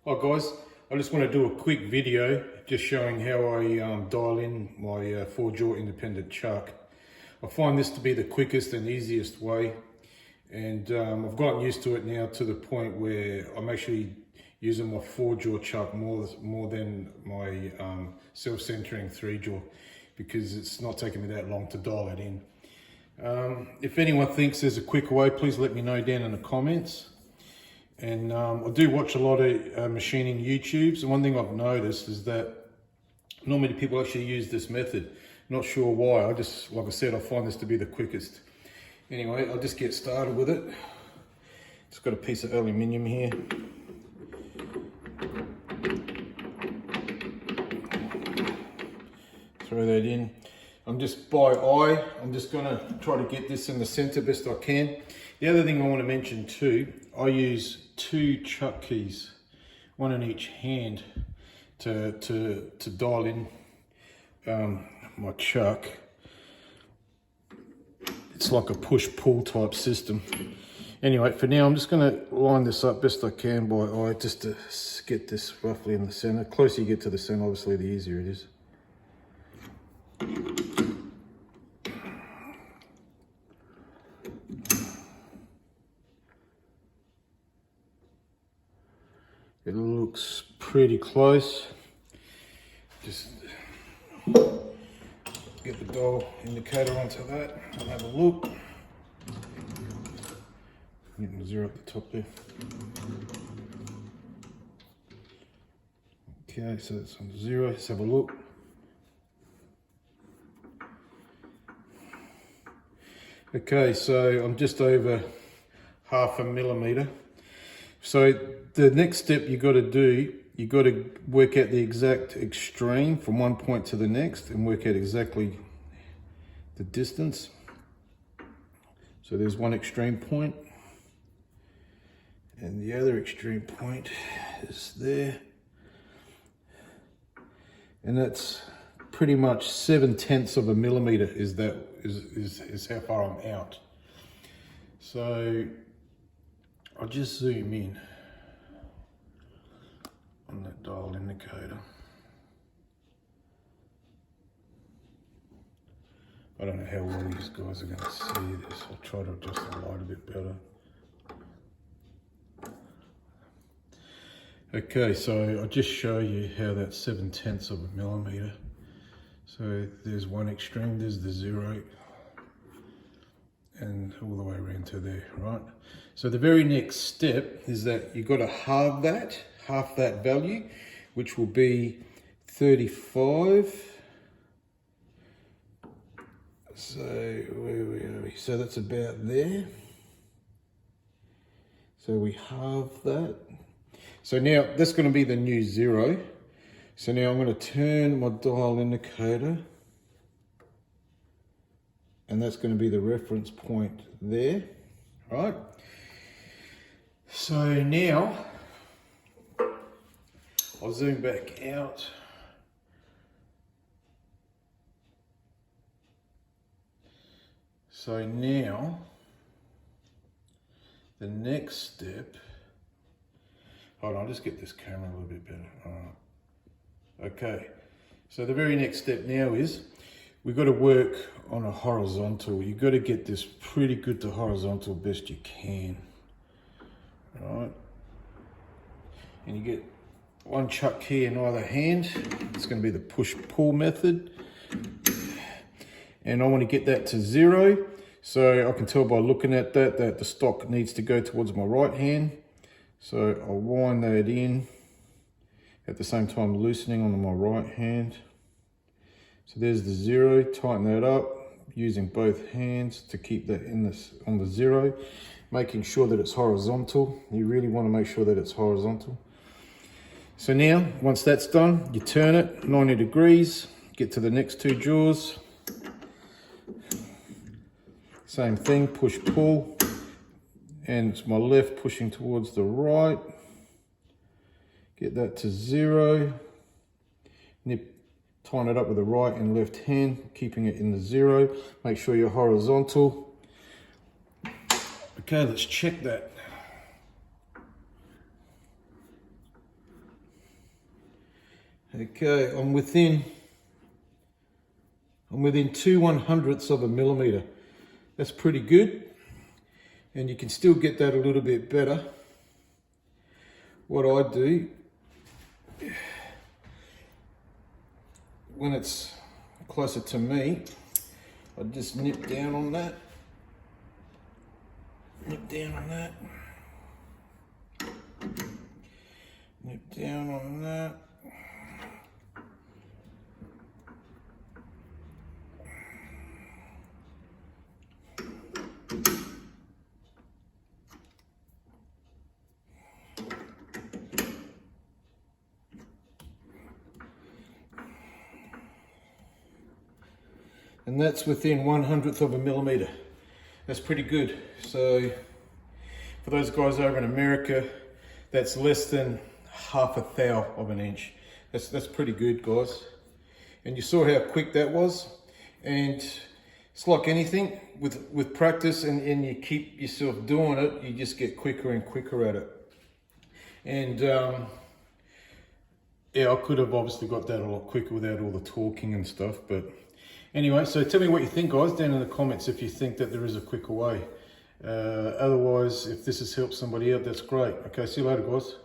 Hi guys, I just want to do a quick video just showing how I dial in my 4-jaw independent chuck. I find this to be the quickest and easiest way, and I've gotten used to it now to the point where I'm actually using my 4-jaw chuck more than my self-centering 3-jaw, because it's not taking me that long to dial it in. If anyone thinks there's a quicker way, please let me know down in the comments. And I do watch a lot of machining YouTubes, and one thing I've noticed is that not many people actually use this method. Not sure why. Like I said, I find this to be the quickest. Anyway, I'll just get started with it. Just got a piece of aluminium here. Throw that in. I'm just by eye. I'm just gonna try to get this in the center best I can. The other thing I want to mention too, I use 2 chuck keys, one in each hand, to dial in my chuck. It's like a push-pull type system. Anyway, for now, I'm just going to line this up best I can by eye, just to get this roughly in the center. The closer you get to the center, obviously, the easier it is. It looks pretty close. Just get the dial indicator onto that and have a look. Getting the 0 at the top there. Okay, so it's on 0. Let's have a look. Okay, so I'm just over 0.5 millimeter. So the next step you got to do, you got to work out the exact extreme from one point to the next and work out exactly the distance. So there's one extreme point, and the other extreme point is there, and that's pretty much 0.7 of a millimeter is how far I'm out. So I'll just zoom in on that dial indicator. I don't know how well these guys are going to see this. I'll try to adjust the light a bit better. Okay, so I'll just show you how that's 0.7 of a millimeter. So there's one extreme, there's the 0, and all the way around to there, right? So the very next step is that you've got to halve that value, which will be 35. So where are we? So that's about there. So we halve that. So now that's going to be the new 0. So now I'm going to turn my dial indicator, and that's going to be the reference point there, right? So now I'll zoom back out. So now the next step, hold on, I'll just get this camera a little bit better. All right. Okay, so the very next step now is we've got to work on a horizontal. You've got to get this pretty good to horizontal best you can. All right, and you get one chuck key in either hand. It's going to be the push-pull method, and I want to get that to 0. So I can tell by looking at that the stock needs to go towards my right hand. So I'll wind that in, at the same time loosening on my right hand. So there's the 0, tighten that up using both hands to keep that on the 0, making sure that it's horizontal. You really want to make sure that it's horizontal. So now, once that's done, you turn it 90 degrees, get to the next 2 jaws. Same thing, push, pull, and it's my left pushing towards the right. Get that to 0. Tighten it up with the right and left hand, keeping it in the 0. Make sure you're horizontal. Okay, let's check that. Okay, I'm within 2/100ths of a millimeter. That's pretty good, and you can still get that a little bit better. What I do when it's closer to me, I just nip down on that, nip down on that, nip down on that. And that's within 1/100th of a millimeter. That's pretty good. So for those guys over in America, that's less than 1/1000 of an inch. That's pretty good, guys. And you saw how quick that was. And it's like anything, with practice and you keep yourself doing it, you just get quicker and quicker at it. And yeah, I could have obviously got that a lot quicker without all the talking and stuff, but anyway, so tell me what you think, guys, down in the comments if you think that there is a quicker way. Otherwise, if this has helped somebody out, that's great. Okay, see you later, guys.